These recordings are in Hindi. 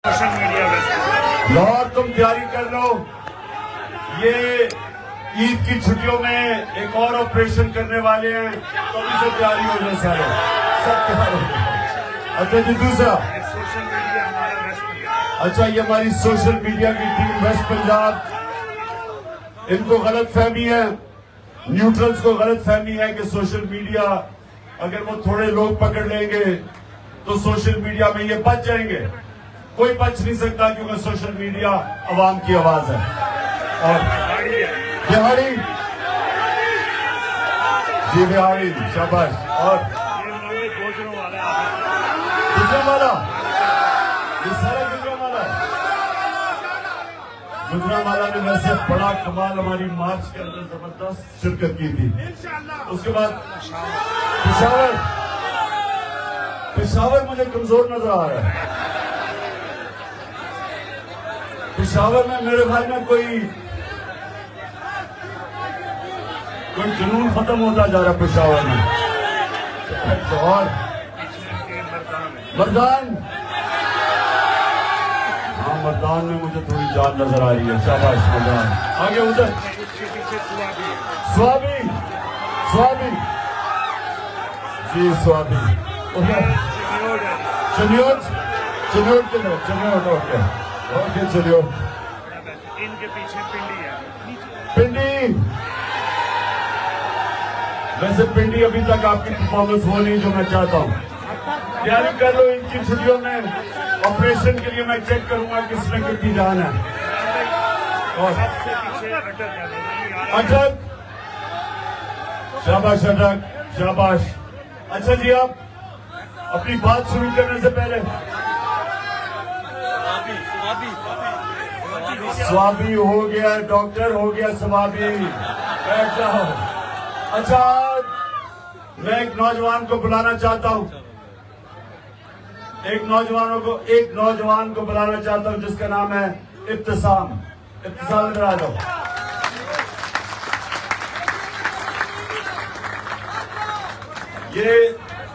सोशल मीडिया लाहौर तुम तैयारी कर लो। ये ईद की छुट्टियों में एक और ऑपरेशन करने वाले हैं, तो अभी से तैयारी हो जाए सारे, सब तैयार हो जाए। अच्छा जी, दूसरा सोशल मीडिया हमारा वेस्ट पंजाब। अच्छा, ये हमारी सोशल मीडिया की टीम वेस्ट पंजाब, इनको गलत फहमी है, न्यूट्रल्स को गलत फहमी है कि सोशल मीडिया अगर वो थोड़े लोग पकड़ लेंगे तो सोशल मीडिया में ये बच जाएंगे। कोई बच नहीं सकता, क्योंकि सोशल मीडिया अवाम की आवाज है। और बिहारी जी, बिहारी शाबाश। और गुजरों वाला ये सारा गुजरांवाला ने वैसे बड़ा कमाल हमारी मार्च के अंदर जबरदस्त शिरकत की थी। उसके बाद पेशावर मुझे कमजोर नजर आ रहा है। पेशावर में मेरे ख्याल में कोई जुनून खत्म होता जा रहा है पेशावर में। और मर्दान, हाँ मर्दान में मुझे थोड़ी जान नजर आ रही है। शाबाश मर्दान। आगे उधर स्वाबी जी, स्वाबी चनियोट के लोग, ओके चलियो। इनके पीछे पिंडी है। पिंडी, वैसे पिंडी अभी तक आपकी परफॉर्मेंस हो नहीं जो मैं चाहता हूँ। तैयारी कर लो, इनकी छुट्टियों में ऑपरेशन के लिए मैं चेक करूंगा किसमें कितनी जान है। और अटक, शाबाश अटक, शाबाश। अच्छा जी, आप अपनी बात शुरू करने से पहले स्वाबी हो गया, डॉक्टर हो गया, स्वाबी, बैठ जाओ। अच्छा, मैं एक नौजवान को बुलाना चाहता हूं, एक नौजवान को बुलाना चाहता हूं जिसका नाम है इब्तिसाम। इब्तिसाम इधर आ जाओ।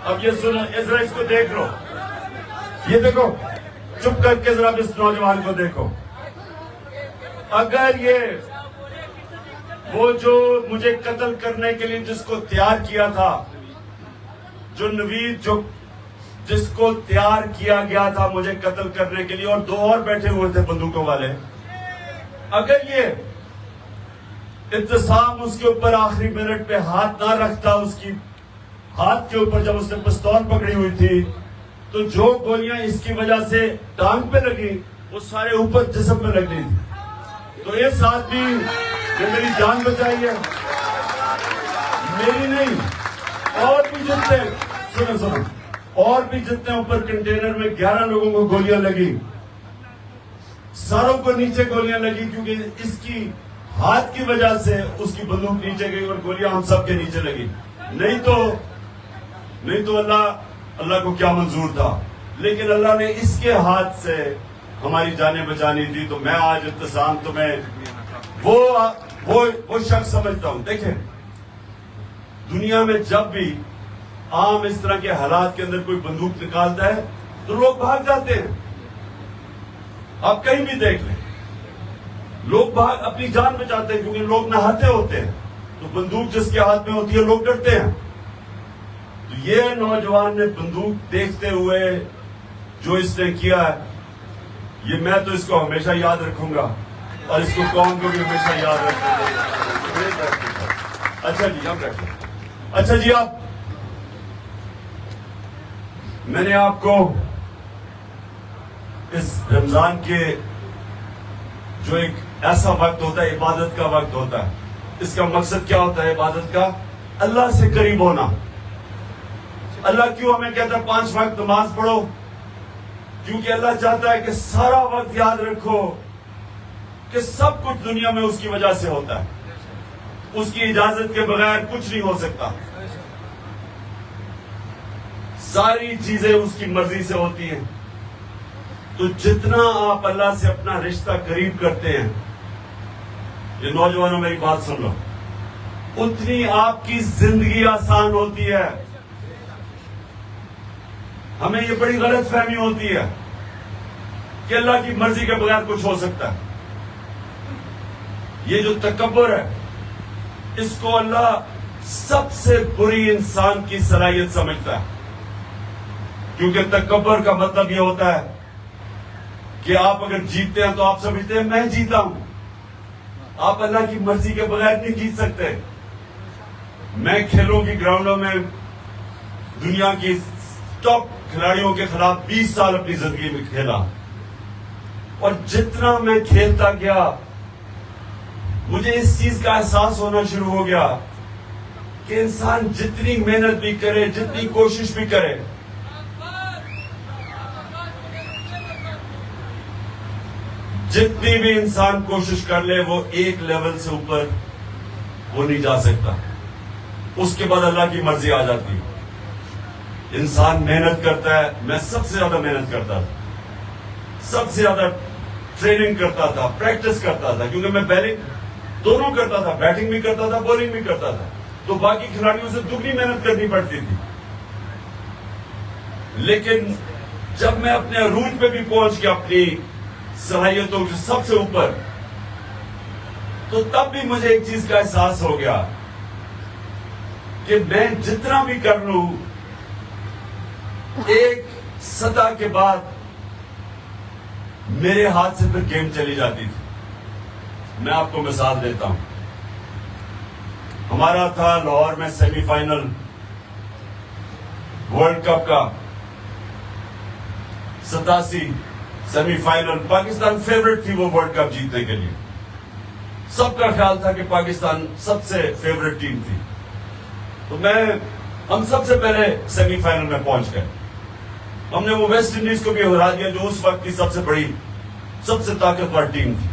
अब ये सुनो, जरा इसको देख लो, ये देखो, चुप करके जरा इस नौजवान को देखो। अगर ये वो जो मुझे कत्ल करने के लिए जिसको तैयार किया था, जो नवीद जिसको तैयार किया गया था मुझे कत्ल करने के लिए, और दो और बैठे हुए थे बंदूकों वाले, अगर ये इब्तिसाम उसके ऊपर आखिरी मिनट पे हाथ ना रखता, उसकी हाथ के ऊपर जब उसने पिस्तौल पकड़ी हुई थी, तो जो गोलियां इसकी वजह से टांग पे लगी वो सारे ऊपर जिस्म में लग रही थी। तो इस आदमी ने मेरी जान बचाई है, मेरी नहीं, और भी जितने सुनो और भी जितने ऊपर कंटेनर में 11 लोगों को गोलियां लगी, सारों को नीचे गोलियां लगी, क्योंकि इसकी हाथ की वजह से उसकी बंदूक नीचे गई और गोलियां हम सब के नीचे लगी। नहीं तो अल्लाह को क्या मंजूर था, लेकिन अल्लाह ने इसके हाथ से हमारी जानें बचानी थी। तो मैं आज इब्तिसाम तुम्हें वो शख्स समझता हूं। देखें, दुनिया में जब भी आम इस तरह के हालात के अंदर कोई बंदूक निकालता है तो लोग भाग जाते हैं। आप कहीं भी देख लें, लोग भाग अपनी जान बचाते हैं, क्योंकि लोग नहाते होते हैं, तो बंदूक जिसके हाथ में होती है लोग डरते हैं। तो ये नौजवान ने बंदूक देखते हुए जो इसने किया है, ये मैं तो इसको हमेशा याद रखूंगा, और इसको कौम को भी हमेशा याद रखूंगा। अच्छा जी, हम रखें। अच्छा जी, मैंने आपको इस रमजान के जो एक ऐसा वक्त होता है, इबादत का वक्त होता है, इसका मकसद क्या होता है इबादत का? अल्लाह से करीब होना। अल्लाह क्यों हमें कहता है 5 वक्त नमाज पढ़ो? क्योंकि अल्लाह चाहता है कि सारा वक्त याद रखो कि सब कुछ दुनिया में उसकी वजह से होता है, उसकी इजाजत के बगैर कुछ नहीं हो सकता, सारी चीजें उसकी मर्जी से होती हैं। तो जितना आप अल्लाह से अपना रिश्ता करीब करते हैं, ये नौजवानों मेरी बात सुन लो, उतनी आपकी जिंदगी आसान होती है। हमें ये बड़ी गलत फहमी होती है कि अल्लाह की मर्जी के बगैर कुछ हो सकता है। ये जो तकब्बुर है, इसको अल्लाह सबसे बुरी इंसान की सलाहियत समझता है, क्योंकि तकब्बुर का मतलब यह होता है कि आप अगर जीतते हैं तो आप समझते हैं मैं जीता हूं। आप अल्लाह की मर्जी के बगैर नहीं जीत सकते। मैं खेलों की ग्राउंडों में दुनिया की टॉप खिलाड़ियों के खिलाफ 20 साल अपनी जिंदगी में खेला, और जितना मैं खेलता गया मुझे इस चीज का एहसास होना शुरू हो गया कि इंसान जितनी मेहनत भी करे, जितनी कोशिश भी करे, जितनी भी इंसान कोशिश कर ले, वो एक लेवल से ऊपर वो नहीं जा सकता। उसके बाद अल्लाह की मर्जी आ जाती है। इंसान मेहनत करता है। मैं सबसे ज्यादा मेहनत करता था, सबसे ज्यादा ट्रेनिंग करता था, प्रैक्टिस करता था, क्योंकि मैं बैटिंग दोनों करता था, बैटिंग भी करता था, बॉलिंग भी करता था, तो बाकी खिलाड़ियों से दुगनी मेहनत करनी पड़ती थी। लेकिन जब मैं अपने अरूज पे भी पहुंच गया, अपनी सलाहियतों के सबसे ऊपर, तो तब भी मुझे एक चीज का एहसास हो गया कि मैं जितना भी कर लूं, एक सतह के बाद मेरे हाथ से फिर गेम चली जाती थी। मैं आपको मिसाल देता हूं। हमारा था लाहौर में सेमीफाइनल वर्ल्ड कप का, 87 सेमीफाइनल। पाकिस्तान फेवरेट थी वो वर्ल्ड कप जीतने के लिए। सबका ख्याल था कि पाकिस्तान सबसे फेवरेट टीम थी। तो हम सबसे पहले सेमीफाइनल में पहुंच गए। हमने वो वेस्ट इंडीज को भी हरा दिया, जो उस वक्त की सबसे बड़ी, सबसे ताकतवर टीम थी।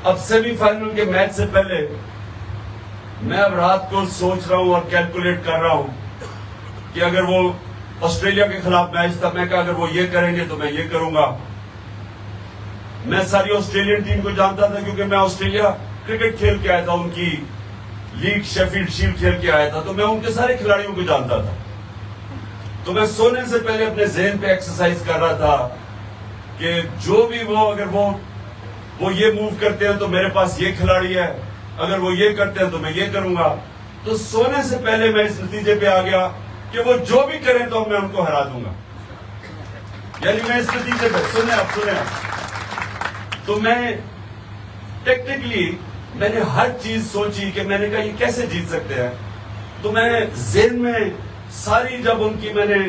अब सेमीफाइनल के मैच से पहले मैं अब रात को सोच रहा हूं और कैलकुलेट कर रहा हूं कि अगर वो ऑस्ट्रेलिया के खिलाफ मैच था, मैं कहा अगर वो ये करेंगे तो मैं ये करूंगा। मैं सारी ऑस्ट्रेलियन टीम को जानता था, क्योंकि मैं ऑस्ट्रेलिया क्रिकेट खेल के आया था, उनकी लीग शेफील्ड शील्ड खेल के आया था, तो मैं उनके सारे खिलाड़ियों को जानता था। तो मैं सोने से पहले अपने ज़हन पे एक्सरसाइज कर रहा था कि जो भी वो, अगर वो ये मूव करते हैं तो मेरे पास ये खिलाड़ी है, अगर वो ये करते हैं तो मैं ये करूंगा। तो सोने से पहले मैं इस नतीजे पे आ गया कि वो जो भी करें तो मैं उनको हरा दूंगा। यानी मैं इस नतीजे पे, सुने आप, तो मैं टेक्निकली मैंने हर चीज सोची कि मैंने कहा ये कैसे जीत सकते हैं। तो मैं ज़हन में सारी, जब उनकी मैंने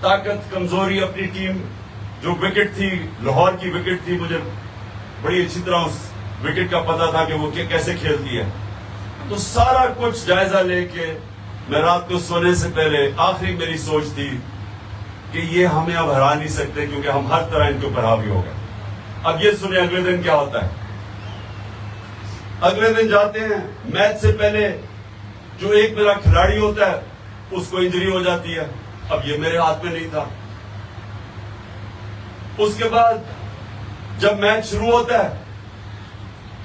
ताकत, कमजोरी, अपनी टीम, जो विकेट थी, लाहौर की विकेट थी, मुझे बड़ी अच्छी तरह उस विकेट का पता था कि वो कैसे खेलती है। तो सारा कुछ जायजा लेके मैं रात को सोने से पहले, आखिरी मेरी सोच थी कि ये हमें अब हरा नहीं सकते, क्योंकि हम हर तरह इनके ऊपर हावी हो गए। अब ये सुने अगले दिन क्या होता है। अगले दिन जाते हैं, मैच से पहले जो एक मेरा खिलाड़ी होता है उसको इंजरी हो जाती है। अब ये मेरे हाथ में नहीं था। उसके बाद जब मैच शुरू होता है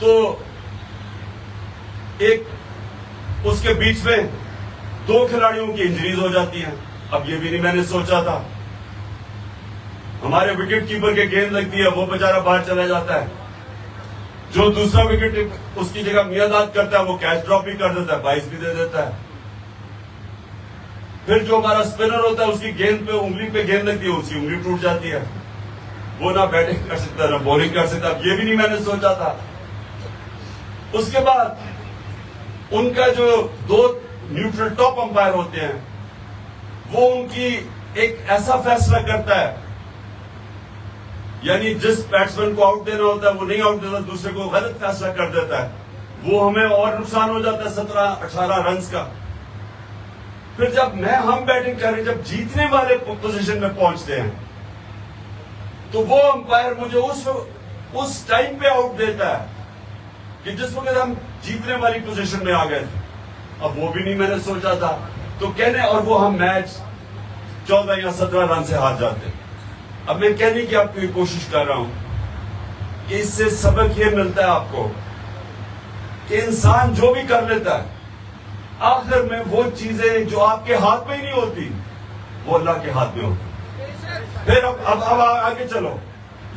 तो एक उसके बीच में 2 खिलाड़ियों की इंजरीज हो जाती हैं। अब ये भी नहीं मैंने सोचा था। हमारे विकेट कीपर के गेंद लगती है, वो बेचारा बाहर चला जाता है। जो दूसरा विकेट उसकी जगह मियादाद करता है, वो कैच ड्रॉप भी कर देता है, 22 भी दे देता है। फिर जो हमारा स्पिनर होता है, उसकी गेंद पे, उंगली पे गेंद लगती है, उसकी उंगली टूट जाती है। वो ना बैटिंग कर सकता ना बॉलिंग कर सकता। अब ये भी नहीं मैंने सोचा था। उसके बाद उनका जो 2 न्यूट्रल टॉप अंपायर होते हैं, वो उनकी एक ऐसा फैसला करता है, यानी जिस बैट्समैन को आउट देना होता है वो नहीं आउट देता, दूसरे को गलत फैसला कर देता है। वो हमें और नुकसान हो जाता है 17-18 रन का। फिर जब हम बैटिंग करें, जब जीतने वाले पोजीशन में पहुंचते हैं, तो वो अंपायर मुझे उस टाइम पे आउट देता है कि जिस वक्त हम जीतने वाली पोजीशन में आ गए थे। अब वो भी नहीं मैंने सोचा था। तो कहने, और वो हम मैच 14 या 17 रन से हार जाते। अब मैं कहने की आपको कोशिश कर रहा हूं कि इससे सबक ये मिलता है आपको कि इंसान जो भी कर लेता है, आखिर में वो चीजें जो आपके हाथ में ही नहीं होती, वो अल्लाह के हाथ में होती। फिर अब आगे चलो।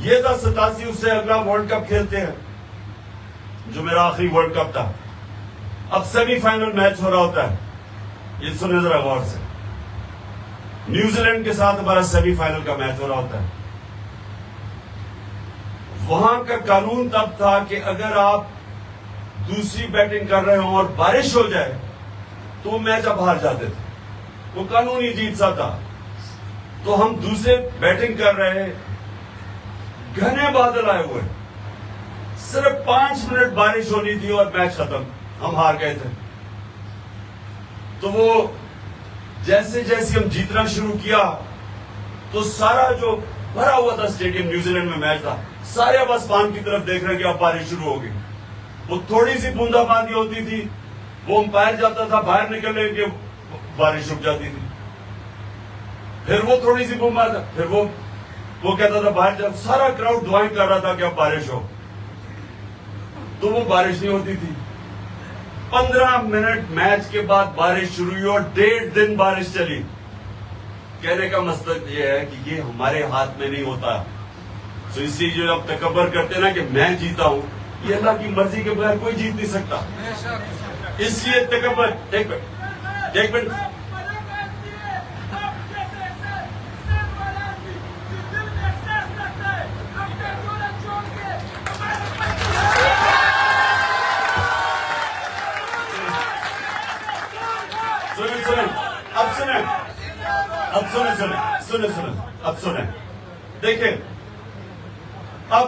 ये था 87, उससे अगला वर्ल्ड कप खेलते हैं, जो मेरा आखिरी वर्ल्ड कप था। अब सेमीफाइनल मैच हो रहा होता है, ये सुने जरा गौर से। न्यूजीलैंड के साथ हमारा सेमीफाइनल का मैच हो रहा होता है। वहां का कानून तब था कि अगर आप दूसरी बैटिंग कर रहे हो और बारिश हो जाए तो वो मैच आप हार जाते थे, वो कानूनी जीत सा था। तो हम दूसरे बैटिंग कर रहे हैं, घने बादल आए हुए, सिर्फ 5 मिनट बारिश होनी थी और मैच खत्म, हम हार गए थे। तो वो जैसे जैसे हम जीतना शुरू किया तो सारा जो भरा हुआ था स्टेडियम, न्यूजीलैंड में मैच था, सारे अब आसमान की तरफ देख रहे हैं कि अब बारिश शुरू होगी। वो थोड़ी सी बूंदाबांदी होती थी, वो अंपायर जाता था बाहर निकलने के, बारिश रुक जाती थी। फिर वो थोड़ी सी बूंदाबांदी, फिर वो कहता था बाहर जा, सारा क्राउड दुआएं कर रहा था कि अब बारिश हो, तो वो बारिश नहीं होती थी। 15 मिनट मैच के बाद बारिश शुरू हुई और 1.5 दिन बारिश चली। कहने का मकसद ये है कि ये हमारे हाथ में नहीं होता। तो इसलिए जो आप तकब्बर करते ना कि मैं जीता हूं, ये अल्लाह की मर्जी के बगैर कोई जीत नहीं सकता। इसलिए तकब्बर, एक मिनट सुने। देखिए, अब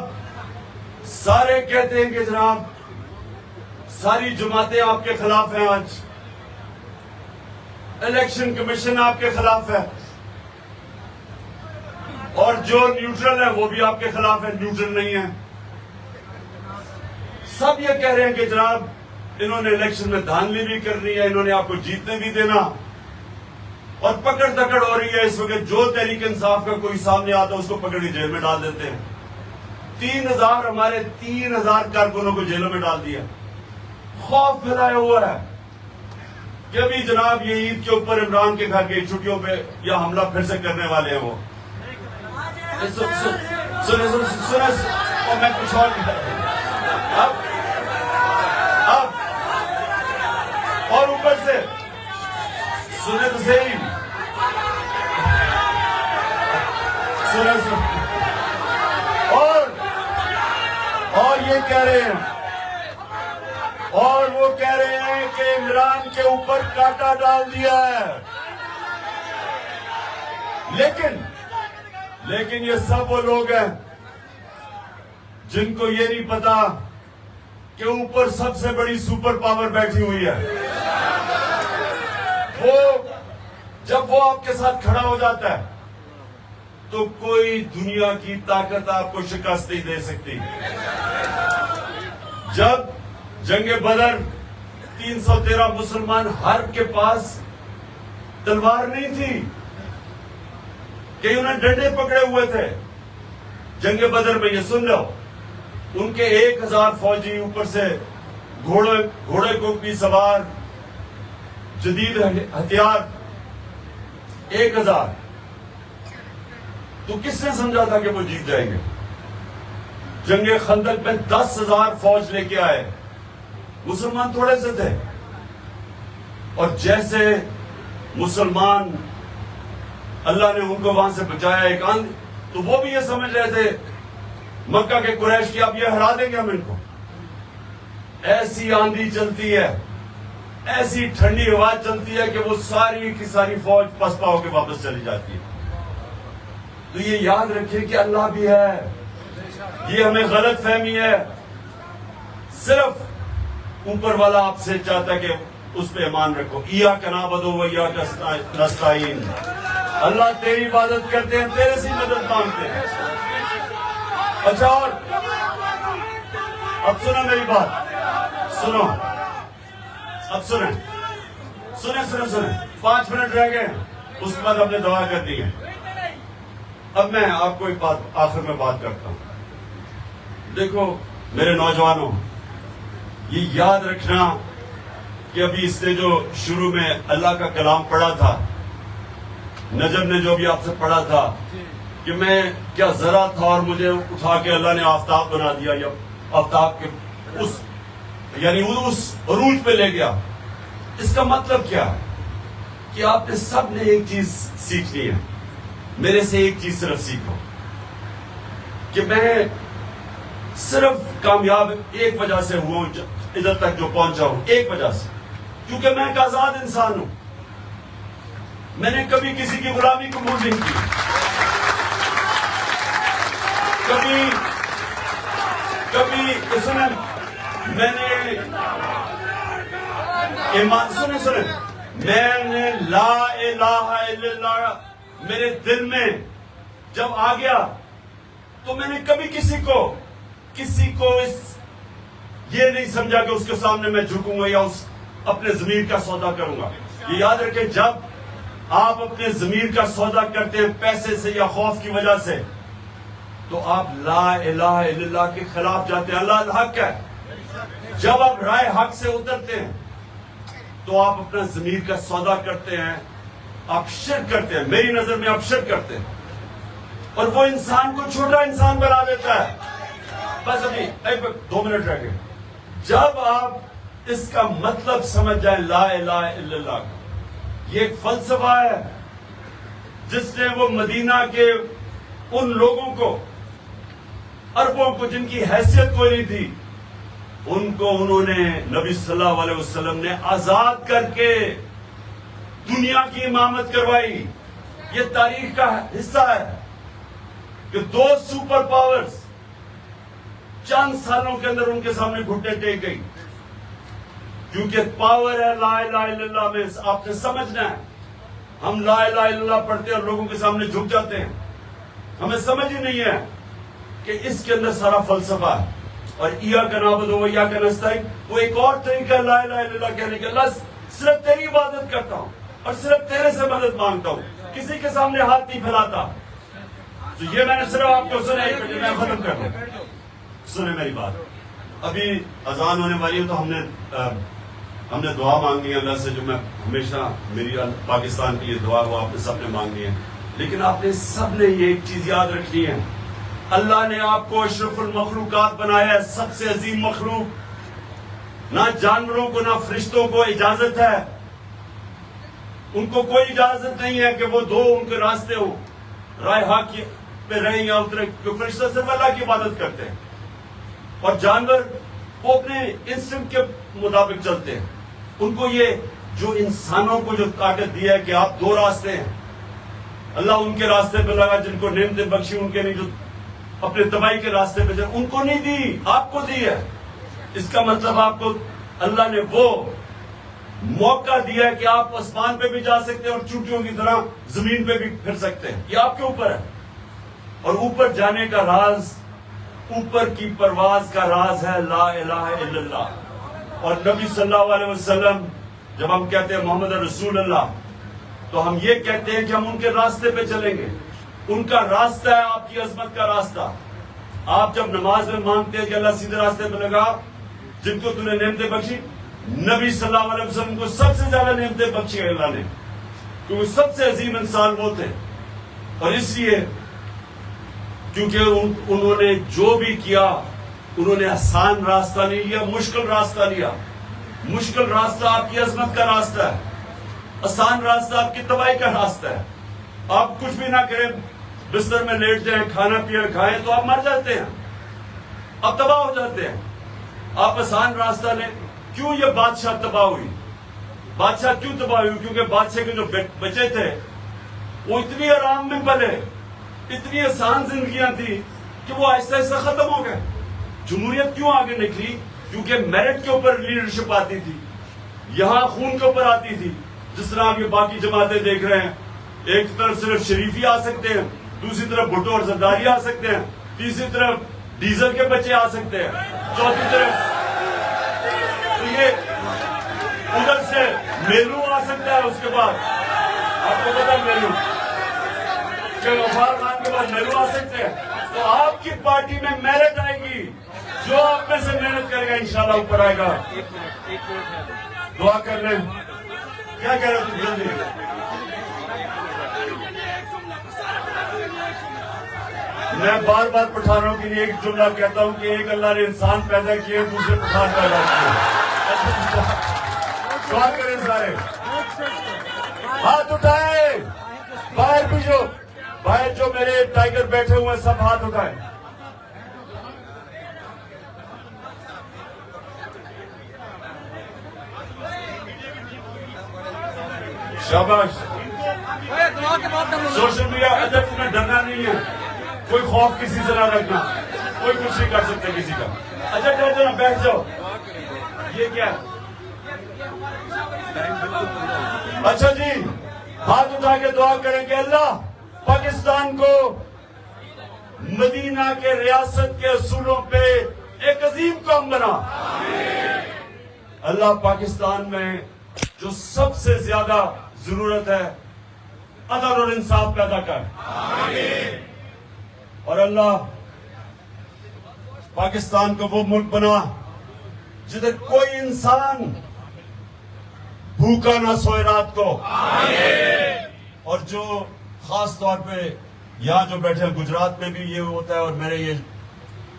सारे कहते हैं कि जनाब सारी जमातें आपके खिलाफ हैं, आज इलेक्शन कमीशन आपके खिलाफ है, और जो न्यूट्रल है वो भी आपके खिलाफ है, न्यूट्रल नहीं है। सब ये कह रहे हैं कि जनाब इन्होंने इलेक्शन में धांधली भी करनी है, इन्होंने आपको जीतने भी देना, और पकड़ दकड़ हो रही है इस वक्त। जो तहरीक इंसाफ का कोई सामने आता है उसको पकड़ के जेल में डाल देते हैं। 3000 हमारे 3000 कारकुनों को जेलों में डाल दिया। खौफ फैलाया हुआ है कि अभी जनाब ये ईद के ऊपर इमरान के घर की छुट्टियों पे या हमला फिर से करने वाले हैं। वो सुने और मैं कुछ और अब और ऊपर से सुने तो सही, सुने और ये कह रहे हैं, और वो कह रहे हैं कि इमरान के ऊपर कांटा डाल दिया है। लेकिन ये सब वो लोग हैं जिनको ये नहीं पता कि ऊपर सबसे बड़ी सुपर पावर बैठी हुई है। वो जब वो आपके साथ खड़ा हो जाता है तो कोई दुनिया की ताकत आपको शिकस्त नहीं दे सकती। जब जंगे बदर 313 मुसलमान हर के पास तलवार नहीं थी, कई उन्हें डंडे पकड़े हुए थे। जंगे बदर में ये सुन लो, उनके 1000 फौजी, ऊपर से घोड़े को भी सवार, जदीद हथियार 1000। तो किसने समझा था कि वो जीत जाएंगे? जंगे खंदक में 10,000 फौज लेके आए, मुसलमान थोड़े से थे, और जैसे मुसलमान अल्लाह ने उनको वहां से बचाया एक आंधी, तो वो भी ये समझ रहे थे मक्का के कुरैश की अब ये हरा देंगे हम इनको। ऐसी आंधी चलती है, ऐसी ठंडी हवा चलती है कि वो सारी की सारी फौज पसपा होकर वापस चली जाती है। तो ये याद रखिए कि अल्लाह भी है, ये हमें गलत फहमी है। सिर्फ ऊपर वाला आपसे चाहता है कि उस पे ईमान रखो। इया का नाबुदु व इया का नस्ताईन, अल्लाह तेरी इबादत करते हैं, तेरे से मदद मांगते हैं। अच्छा, और अब सुनो मेरी बात, सुनो, अब सुने 5 मिनट रह गए, उसके बाद हमने दवा कर दी है। अब मैं आपको एक बात आखिर में बात करता हूं। देखो मेरे नौजवानों, ये याद रखना कि अभी इसने जो शुरू में अल्लाह का कलाम पढ़ा था, नजम ने जो भी आपसे पढ़ा था, कि मैं क्या जरा था और मुझे उठा के अल्लाह ने आफताब बना दिया, या आफताब के उस यानी उस अरूज पे ले गया। इसका मतलब क्या है कि आपने सब ने एक चीज सीखनी है। मेरे से एक चीज सिर्फ सीखो कि मैं सिर्फ कामयाब एक वजह से हुआ हूं, इधर तक जो पहुंचा हूं, एक वजह से, क्योंकि मैं एक आजाद इंसान हूं। मैंने कभी किसी की गुलामी कबूल नहीं की, कभी सुने, मैंने ईमान सुने मैंने ला इलाहा इल्लल्लाह मेरे दिल में जब आ गया तो मैंने कभी किसी को ये नहीं समझा कि उसके सामने मैं झुकूंगा या उस अपने ज़मीर का सौदा करूंगा। ये याद रखें, जब आप अपने ज़मीर का सौदा करते हैं पैसे से या खौफ की वजह से, तो आप ला इलाहा इल्लल्लाह के खिलाफ जाते हैं। अल्लाह हक है। जब आप राय हक से उतरते हैं तो आप अपना ज़मीर का सौदा करते हैं, आप शिर्क करते हैं। मेरी नजर में आप शिर्क करते हैं और वो इंसान को छोटा इंसान बना देता है। बस अभी 2 मिनट रह गए। जब आप इसका मतलब समझ जाए ला इलाहा इल्लल्लाह का, ये एक फलसफा है जिसने वो मदीना के उन लोगों को, अरबों को जिनकी हैसियत कोई नहीं थी, उनको उन्होंने नबी सल्लल्लाहु अलैहि वसल्लम ने आजाद करके दुनिया की इमामत करवाई। ये तारीख का हिस्सा है कि 2 सुपर पावर्स चंद सालों के अंदर उनके सामने घुटने टेक गई, क्योंकि पावर है ला इलाहा इल्लल्लाह में। आपने समझना है, हम ला इलाहा इल्लल्लाह पढ़ते हैं और लोगों के सामने झुक जाते हैं। हमें समझ ही नहीं है कि इसके अंदर सारा फलसफा है। और इया का नाबुदु व इया का नस्तईन, वो एक और तरीका ला इलाहा इल्लल्लाह कहने का। अल्लाह सिर्फ तेरी इबादत करता हूं और सिर्फ तेरे से मदद मांगता हूं, किसी के सामने हाथ नहीं फैलाता। तो ये मैंने सिर्फ आपको सुना, मैं खत्म कर दूं। सुने मेरी बात, अभी अजान होने वाली है तो हमने दुआ मांगनी है अल्लाह से, जो मैं हमेशा मेरी पाकिस्तान की ये दुआ वो आपने सबने मांगनी है। लेकिन आपने सबने ये एक चीज याद रखनी है, अल्लाह ने आपको अशरफुल मखलूकात बनाया है, सबसे अजीम मखलूक। ना जानवरों को ना फरिश्तों को इजाजत है, उनको कोई इजाजत नहीं है कि वो दो उनके रास्ते हो, राय हक पे रहे या उतरे, क्योंकि फरिश्ते सिर्फ अल्लाह की इबादत करते हैं और जानवर वो अपने इंस्टिंक्ट के मुताबिक चलते हैं। उनको ये जो इंसानों को जो ताकत दिया है कि आप 2 रास्ते हैं, अल्लाह उनके रास्ते पे लगा जिनको नेमतें बख्शी, उनके नहीं जो अपने तबाही के रास्ते पे चले, उनको नहीं दी, आपको दी है। इसका मतलब आपको अल्लाह ने वो मौका दिया है कि आप आसमान पे भी जा सकते हैं और चूंटियों की तरह जमीन पे भी फिर सकते हैं। ये आपके ऊपर है। और ऊपर जाने का राज, ऊपर की परवाज का राज है ला इलाहा इल्लल्लाह। और नबी सल्लल्लाहु अलैहि वसल्लम, जब हम कहते हैं मोहम्मद रसूल अल्लाह, तो हम ये कहते हैं कि हम उनके रास्ते पे चलेंगे। उनका रास्ता है आपकी अजमत का रास्ता। आप जब नमाज में मांगते हैं कि अल्लाह सीधे रास्ते पे लगा, जिनको तूने नेमतें बख्शी, नबी सल्लल्लाहु अलैहि वसल्लम को सबसे ज्यादा नेमतें बख्शी है अल्लाह ने, क्योंकि सबसे अजीम इंसान वो थे। और इसलिए क्योंकि उन्होंने जो भी किया, उन्होंने आसान रास्ता नहीं लिया, मुश्किल रास्ता लिया। मुश्किल रास्ता आपकी अजमत का रास्ता है, आसान रास्ता आपकी तबाही का रास्ता है। आप कुछ भी ना करें, बिस्तर में लेट जाएं, खाना पिया खाएं तो आप मर जाते हैं, आप तबाह हो जाते हैं। आप आसान रास्ता लें। क्यों ये बादशाह तबाह हुई? बादशाह क्यों तबाह हुई? क्योंकि बादशाह के जो बच्चे थे वो इतनी आराम में पले, इतनी आसान जिंदगियां थी कि वो आहिस्ता आहिस्ता खत्म हो गए। जमहूरियत क्यों आगे निकली? क्योंकि मेरिट के ऊपर लीडरशिप आती थी, यहां खून के ऊपर आती थी। जिस तरह आप ये बाकी जमातें देख रहे हैं, एक तरफ सिर्फ शरीफी आ सकते हैं, दूसरी तरफ भुट्टो और जरदारी आ सकते हैं, तीसरी तरफ डीजल के बच्चे आ सकते हैं, चौथी तरफ तो ये उधर से मेलू आ सकता है। उसके बाद आपको पता है मेलू, गफार खान के बाद मेलू आ सकते हैं। तो आपकी पार्टी में मेरिट आएगी, जो आप में से मेहनत करेगा इंशाल्लाह ऊपर आएगा। दुआ कर लें। क्या कह रहे हो तुम? जल्दी मैं बार बार पठानों के लिए एक जुमला कहता हूं कि एक अल्लाह ने इंसान पैदा किए, दूसरे पठान पैदा किए। दुआ करें सारे, हाथ उठाए, बाहर भी जो बाहर जो मेरे टाइगर बैठे हुए हैं सब हाथ उठाए। शाबाश। सोशल मीडिया अदब में डरना नहीं है, कोई खौफ किसी से ना रखना, कोई कुछ नहीं कर सकता किसी का। अच्छा डर जाना, बैठ जाओ। ये क्या है? अच्छा जी, हाथ उठा के दुआ करें कि अल्लाह पाकिस्तान को मदीना के रियासत के असूलों पे एक अजीम कौम बना। अल्लाह पाकिस्तान में जो सबसे ज्यादा जरूरत है अदल और इंसाफ पैदा कर। और अल्लाह पाकिस्तान को वो मुल्क बना जिधर कोई इंसान भूखा ना सोए रात को। और जो खास तौर पे यहाँ जो बैठे हैं गुजरात में भी ये होता है, और मेरे ये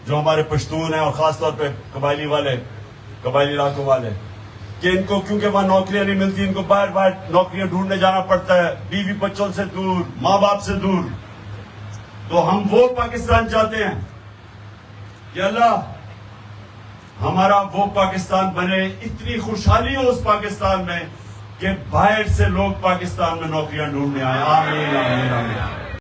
जो हमारे पश्तून हैं और खास तौर पे कबायली इलाकों वाले, कि इनको क्योंकि वहां नौकरियां नहीं मिलती, इनको बाहर बाहर नौकरियां ढूंढने जाना पड़ता है, बीवी बच्चों से दूर, माँ बाप से दूर। तो हम वो पाकिस्तान चाहते हैं कि अल्लाह हमारा वो पाकिस्तान बने, इतनी खुशहाली हो उस पाकिस्तान में कि बाहर से लोग पाकिस्तान में नौकरियां ढूंढने आए। आमीन आमीन आमीन।